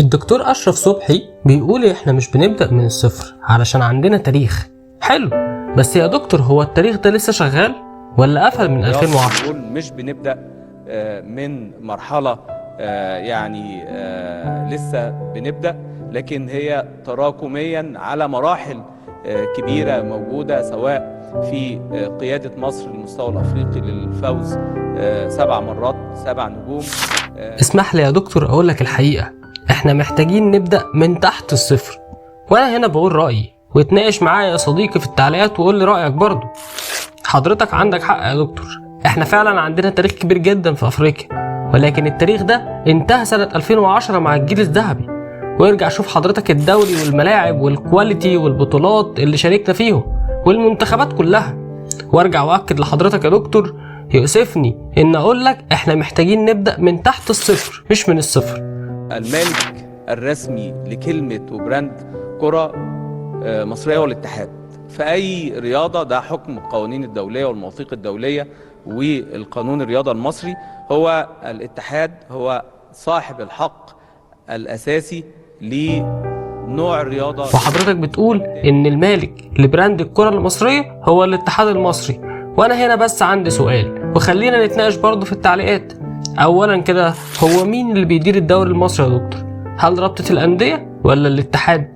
الدكتور أشرف صبحي بيقول إحنا مش بنبدأ من الصفر علشان عندنا تاريخ حلو. بس يا دكتور هو التاريخ ده لسه شغال ولا قفل من 2010؟ مش بنبدأ من مرحلة لسه بنبدأ، لكن هي تراكميا على مراحل كبيرة موجودة، سواء في قيادة مصر للمستوى الأفريقي للفوز 7 مرات 7 نجوم. اسمح لي يا دكتور أقول لك الحقيقة، احنا محتاجين نبدأ من تحت الصفر، وانا هنا بقول رأيي واتناقش معايا يا صديقي في التعليقات وقول لي رأيك برضو. حضرتك عندك حق يا دكتور، احنا فعلا عندنا تاريخ كبير جدا في افريقيا، ولكن التاريخ ده انتهى سنة 2010 مع الجيل الذهبي. وارجع شوف حضرتك الدوري والملاعب والكواليتي والبطولات اللي شاركنا فيهم والمنتخبات كلها. وارجع واكد لحضرتك يا دكتور، يؤسفني ان اقول لك احنا محتاجين نبدأ من تحت الصفر مش من الصفر. المالك الرسمي لكلمة وبراند كرة مصرية والاتحاد في أي رياضة، ده حكم القوانين الدولية والمواثيق الدولية والقانون الرياضة المصري. هو الاتحاد هو صاحب الحق الأساسي لنوع الرياضة. وحضرتك بتقول إن المالك لبراند الكرة المصرية هو الاتحاد المصري، وأنا هنا بس عندي سؤال وخلينا نتناقش برضه في التعليقات. أولا كده، هو مين اللي بيدير الدوري المصري يا دكتور؟ هل رابطة الأندية ولا الاتحاد؟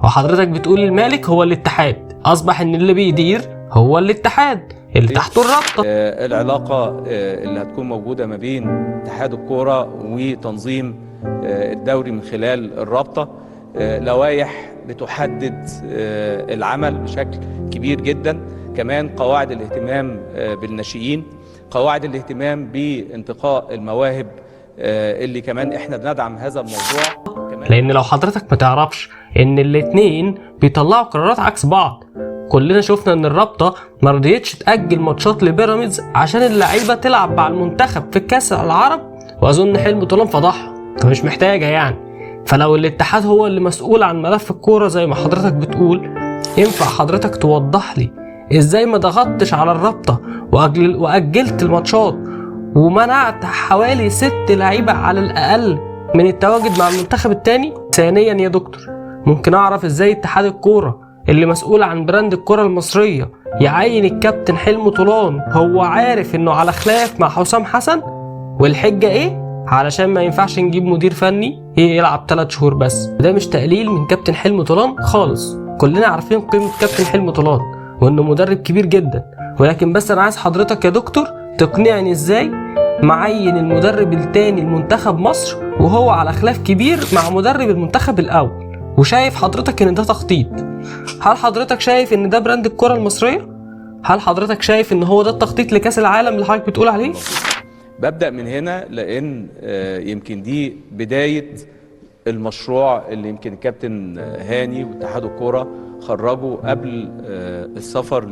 وحضرتك بتقول المالك هو الاتحاد، أصبح إن اللي بيدير هو الاتحاد اللي تحته الرابطة. العلاقة اللي هتكون موجودة ما بين اتحاد الكرة وتنظيم الدوري من خلال الرابطة، لوائح بتحدد العمل بشكل كبير جدا. كمان قواعد الاهتمام بالناشئين، قواعد الاهتمام بانتقاء المواهب، اللي كمان احنا بندعم هذا الموضوع. لان لو حضرتك ما تعرفش ان الاتنين بيطلعوا قرارات عكس بعض. كلنا شفنا ان الرابطة ما رضيتش تأجل ماتشات لبيراميدز عشان اللعيبة تلعب مع المنتخب في كاس العرب، واظن حلمي طولان فضحها فمش محتاجة يعني. فلو الاتحاد هو اللي مسؤول عن ملف الكورة زي ما حضرتك بتقول، ينفع حضرتك توضح لي ازاي ما ضغطتش على الرابطة واجلت الماتشات ومنعت حوالي 6 لعيبة على الاقل من التواجد مع المنتخب التاني؟ ثانيا يا دكتور، ممكن اعرف ازاي اتحاد الكورة اللي مسؤول عن براند الكرة المصرية يعين الكابتن حلمي طولان هو عارف انه على خلاف مع حسام حسن؟ والحجة ايه؟ علشان ما ينفعش نجيب مدير فني يلعب 3 شهور بس. ده مش تقليل من كابتن حلمي طولان خالص، كلنا عارفين قيمة كابتن حلمي طولان وانه مدرب كبير جدا، ولكن بس انا عايز حضرتك يا دكتور تقنعني ازاي معين المدرب التاني لمنتخب مصر وهو على خلاف كبير مع مدرب المنتخب الاول، وشايف حضرتك ان ده تخطيط. هل حضرتك شايف ان ده براند الكرة المصرية؟ هل حضرتك شايف ان هو ده التخطيط لكاس العالم اللي حضرتك بتقول عليه؟ ببدأ من هنا لان يمكن دي بداية المشروع اللي يمكن الكابتن هاني واتحاد الكرة خرجوا قبل السفر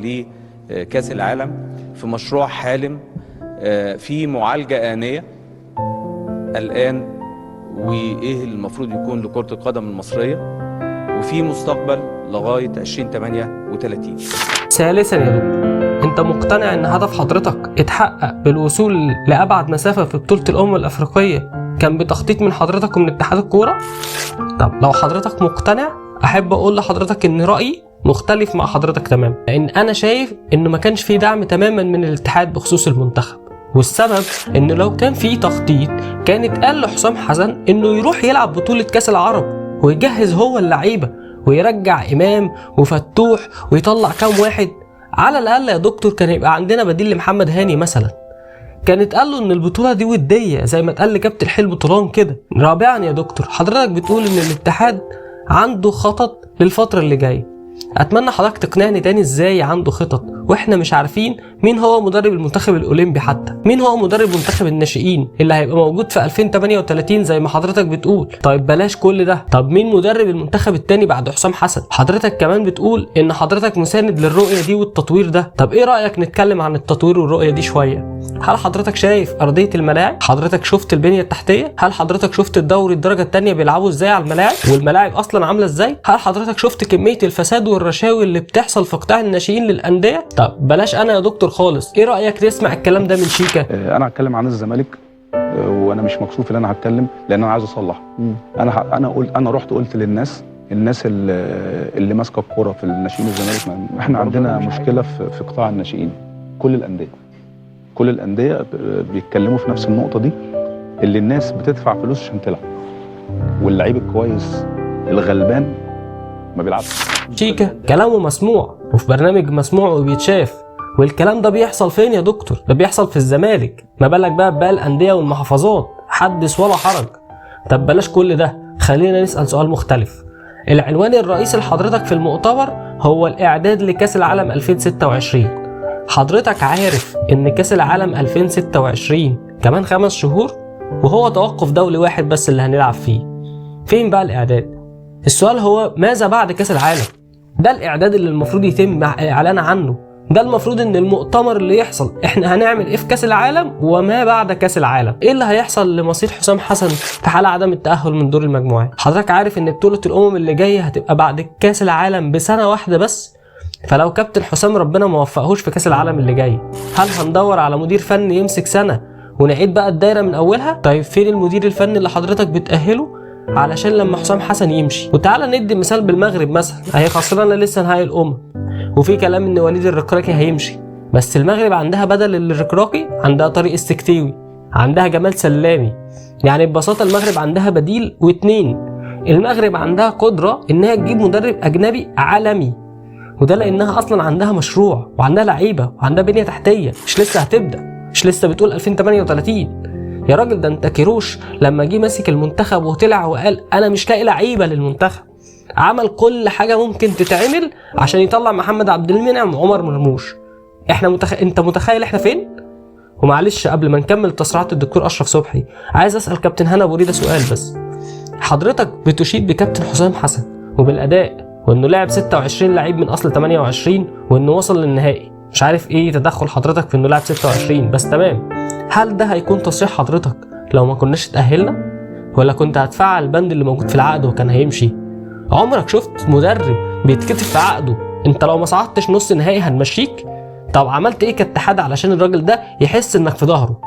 لكاس العالم، في مشروع حالم، في معالجة آنية الآن وإيه المفروض يكون لكرة القدم المصرية، وفي مستقبل لغاية 2038. ثالثا يا دكتور، انت مقتنع ان هدف حضرتك اتحقق بالوصول لأبعد مسافة في بطولة الأمم الأفريقية كان بتخطيط من حضرتك ومن اتحاد الكورة؟ طب لو حضرتك مقتنع، أحب أقول لحضرتك ان رأيي مختلف مع حضرتك تماما، لان انا شايف انه ما كانش في دعم تماما من الاتحاد بخصوص المنتخب. والسبب انه لو كان في تخطيط كان اتقال لحسام حسن انه يروح يلعب بطولة كاس العرب ويجهز هو اللعيبة ويرجع امام وفتوح ويطلع كام واحد. على الاقل يا دكتور كان يبقى عندنا بديل لمحمد هاني مثلا، كانت قال له ان البطولة دي ودية زي ما اتقال لكابتن حلمي طولان كده. رابعا يا دكتور، حضرتك بتقول ان الاتحاد عنده خطط للفترة اللي جاية. اتمنى حضرتك تقنعني تاني ازاي عنده خطط واحنا مش عارفين مين هو مدرب المنتخب الاولمبي، حتى مين هو مدرب منتخب الناشئين اللي هيبقى موجود في 2038 زي ما حضرتك بتقول. طيب بلاش كل ده، طب مين مدرب المنتخب التاني بعد حسام حسن؟ حضرتك كمان بتقول ان حضرتك مساند للرؤية دي والتطوير ده. طب ايه رأيك نتكلم عن التطوير والرؤية دي شوية؟ هل حضرتك شايف ارضية الملاعب؟ حضرتك شفت البنية التحتية؟ هل حضرتك شفت الدوري الدرجة التانية بيلعبوا ازاي على الملاعب والملاعب اصلا عاملة ازاي؟ هل حضرتك شفت كمية الفساد والرشاوي اللي بتحصل في قطاع الناشئين للأندية؟ طب بلاش انا يا دكتور خالص، ايه رأيك نسمع الكلام ده من شيكا؟ انا هتكلم عن الزمالك. وانا مش مكسوف ان انا هتكلم لان انا عايز اصلح. انا رحت قلت للناس اللي ماسكه الكوره في الناشئين الزمالك، احنا عندنا مشكله في قطاع الناشئين. كل الانديه بيتكلموا في نفس النقطه دي، اللي الناس بتدفع فلوس عشان تلعب، واللعيب الكويس الغلبان ما بيلعبش. شيكا كلامه مسموع وفي برنامج مسموع وبيتشاف، والكلام ده بيحصل فين يا دكتور؟ ده بيحصل في الزمالك، ما بالك بقى بقى الانديه والمحافظات؟ حدث ولا حرج. طب بلاش كل ده، خلينا نسال سؤال مختلف. العنوان الرئيسي لحضرتك في المؤتمر هو الاعداد لكاس العالم 2026. حضرتك عارف ان كاس العالم 2026 كمان 5 شهور، وهو توقف دولي واحد بس اللي هنلعب فيه. فين بقى الاعداد؟ السؤال هو ماذا بعد كاس العالم؟ ده الاعداد اللي المفروض يتم اعلان عنه، ده المفروض ان المؤتمر اللي يحصل احنا هنعمل ايه في كاس العالم وما بعد كاس العالم. ايه اللي هيحصل لمصير حسام حسن في حال عدم التأهل من دور المجموعات؟ حضرتك عارف ان بطولة الامم اللي جاية هتبقى بعد كاس العالم بسنة واحدة بس؟ فلو كابتن حسام ربنا ما وفقهوش في كاس العالم اللي جاي، هل هندور على مدير فني يمسك سنة ونعيد بقى الدايرة من اولها؟ طيب فين المدير الفني اللي حضرتك بتأهله علشان لما حسام حسن يمشي؟ وتعالى ندي مثال بالمغرب مثلا، اهي خسرانه لسه نهائي وفي كلام ان وليد الركراكي هيمشي، بس المغرب عندها بدل الركراكي عندها طارق السكتيوي، عندها جمال سلامي. يعني ببساطه المغرب عندها بديل واتنين. المغرب عندها قدره انها تجيب مدرب اجنبي عالمي، وده لانها اصلا عندها مشروع وعندها لعيبه وعندها بنيه تحتيه، مش لسه هتبدا، مش لسه بتقول 2038 يا راجل. ده انت كيروش لما جه ماسك المنتخب وطلع وقال انا مش لاقي لعيبه للمنتخب، عمل كل حاجه ممكن تتعمل عشان يطلع محمد عبد المنعم وعمر مرموش. انت متخيل احنا فين؟ ومعلش قبل ما نكمل تصريحات الدكتور اشرف صبحي، عايز اسال كابتن هنا ابو ريده سؤال بس. حضرتك بتشيد بكابتن حسام حسن وبالاداء وانه لعب 26 لعيب من اصل 28 وانه وصل للنهائي، مش عارف ايه تدخل حضرتك في انه لعب 26، بس تمام. هل ده هيكون تصريح حضرتك لو ما كناش اتأهلنا؟ ولا كنت هتفعل البند اللي موجود في العقد وكان هيمشي؟ عمرك شفت مدرب بيتكتب في عقده انت لو ما صعدتش نص نهائي هنمشيك؟ طب عملت ايه كاتحاد علشان الراجل ده يحس انك في ظهره؟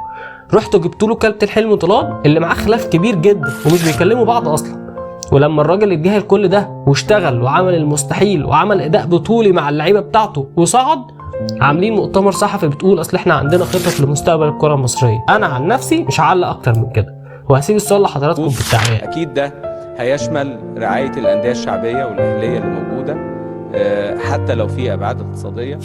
رحتوا جبتوا له كابتن حلمي طولان اللي معاه خلاف كبير جدا ومش بيكلموا بعض اصلا، ولما الراجل اتجاهل كل ده واشتغل وعمل المستحيل وعمل اداء بطولي مع اللعيبه بتاعته وصعد، عاملين مؤتمر صحفي بتقول اصل احنا عندنا خطط لمستقبل الكره المصريه. انا عن نفسي مش هعلق اكتر من كده، وهسيب السؤال لحضراتكم في التعليق. اكيد ده هيشمل رعايه الانديه الشعبيه والاهليه اللي موجوده حتى لو في ابعاد اقتصاديه.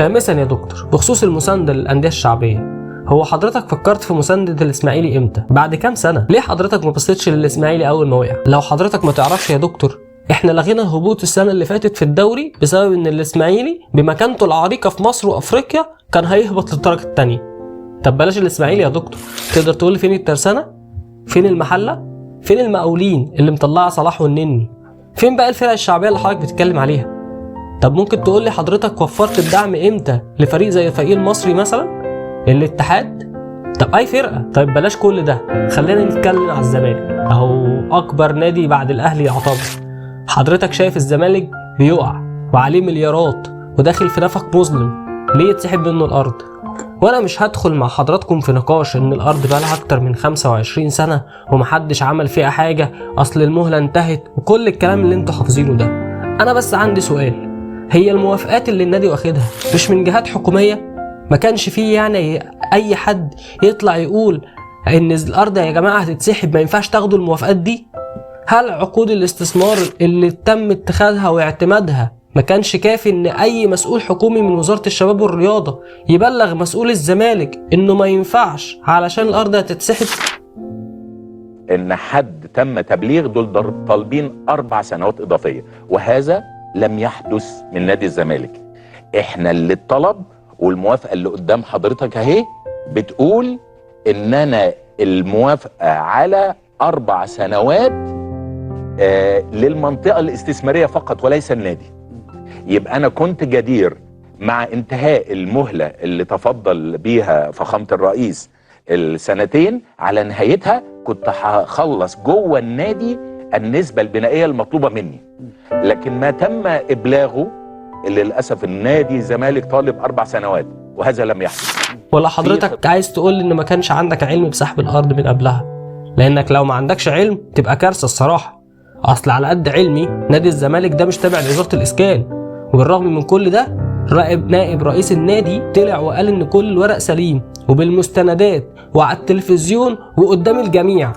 مثلا يا دكتور بخصوص المسانده للانديه الشعبيه، هو حضرتك فكرت في مساندة الاسماعيلي امتى؟ بعد كام سنه؟ ليه حضرتك ما بصيتش للاسماعيلي اول ما وقع؟ لو حضرتك ما تعرفش يا دكتور، احنا لغينا الهبوط السنه اللي فاتت في الدوري بسبب ان الاسماعيلي بمكانته العريقه في مصر وافريقيا كان هيهبط للدرجه الثانيه. طب بلاش الاسماعيلي يا دكتور، تقدر تقول لي فين الترسانه؟ فين المحله؟ فين المقاولين اللي مطلعه صلاح والنني؟ فين بقى الفرق الشعبيه اللي حضرتك بتتكلم عليها؟ طب ممكن تقول لي حضرتك وفرت الدعم امتى لفريق زي الفريق المصري مثلا؟ الاتحاد؟ طب اي فرقه. طيب بلاش كل ده، خلينا نتكلم على الزمالك اهو، اكبر نادي بعد الاهلي يعتبر. حضرتك شايف الزمالك بيقع وعليه مليارات وداخل في نفق مظلم، ليه يتسحب منه الارض؟ وانا مش هدخل مع حضراتكم في نقاش ان الارض بقى لها اكتر من 25 سنه ومحدش عمل فيها حاجه، اصل المهله انتهت وكل الكلام اللي انتوا حافظينه ده. انا بس عندي سؤال، هي الموافقات اللي النادي واخدها مش من جهات حكوميه؟ ما كانش فيه يعني اي حد يطلع يقول ان الارض يا جماعه هتتسحب، ما ينفعش تاخدوا الموافقات دي؟ هل عقود الاستثمار اللي تم اتخاذها واعتمادها ما كانش كافي ان اي مسؤول حكومي من وزاره الشباب والرياضه يبلغ مسؤول الزمالك انه ما ينفعش علشان الارض هتتسحب؟ ان حد تم تبليغ دول طالبين 4 سنوات اضافيه، وهذا لم يحدث من نادي الزمالك. احنا اللي الطلب، والموافقه اللي قدام حضرتك اهي بتقول ان انا الموافقه على 4 سنوات للمنطقه الاستثماريه فقط وليس النادي. يبقى انا كنت جدير مع انتهاء المهله اللي تفضل بيها فخامه الرئيس السنتين، على نهايتها كنت هخلص جوه النادي النسبه البنائيه المطلوبه مني. لكن ما تم ابلاغه اللي للاسف النادي الزمالك طالب 4 سنوات وهذا لم يحدث. ولا حضرتك عايز تقول لي ان ما كانش عندك علم بسحب الارض من قبلها؟ لانك لو ما عندكش علم تبقى كارثه الصراحه. اصل على قد علمي نادي الزمالك ده مش تابع لوزاره الاسكان، وبالرغم من كل ده نائب رئيس النادي طلع وقال ان كل الورق سليم وبالمستندات وعلى التلفزيون وقدام الجميع.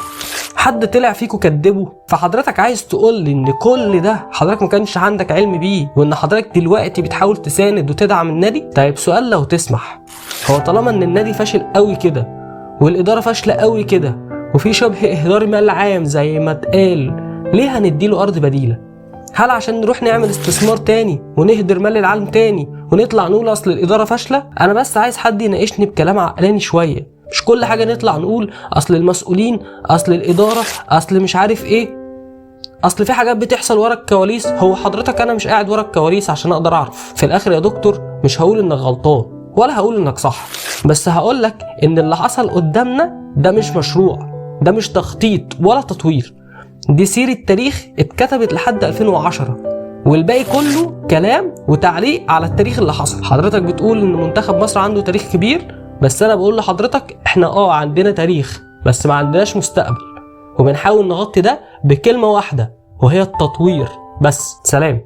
حد طلع فيكو كدبه؟ فحضرتك عايز تقول لي ان كل ده حضرتك ما كانش عندك علم بيه، وان حضرتك دلوقتي بتحاول تساند وتدعم النادي؟ طيب سؤال لو تسمح، هو طالما ان النادي فاشل قوي كده والاداره فاشله قوي كده وفي شبه اهدار مال عام زي ما اتقال، ليه هنديله ارض بديله؟ هل عشان نروح نعمل استثمار تاني ونهدر مال العالم تاني ونطلع نقول اصل الاداره فاشله؟ انا بس عايز حد يناقشني بكلام عقلاني شويه، مش كل حاجه نطلع نقول اصل المسؤولين، اصل الاداره، اصل مش عارف ايه، اصل في حاجات بتحصل ورا الكواليس. هو حضرتك انا مش قاعد ورا الكواليس عشان اقدر اعرف؟ في الاخر يا دكتور مش هقول انك غلطان ولا هقول انك صح، بس هقول لك ان اللي حصل قدامنا ده مش مشروع، ده مش تخطيط ولا تطوير، دي سيرة تاريخ اتكتبت لحد 2010 والباقي كله كلام وتعليق على التاريخ اللي حصل. حضرتك بتقول ان منتخب مصر عنده تاريخ كبير، بس انا بقول لحضرتك احنا عندنا تاريخ بس ما عندناش مستقبل، وبنحاول نغطي ده بكلمة واحدة وهي التطوير بس. سلام.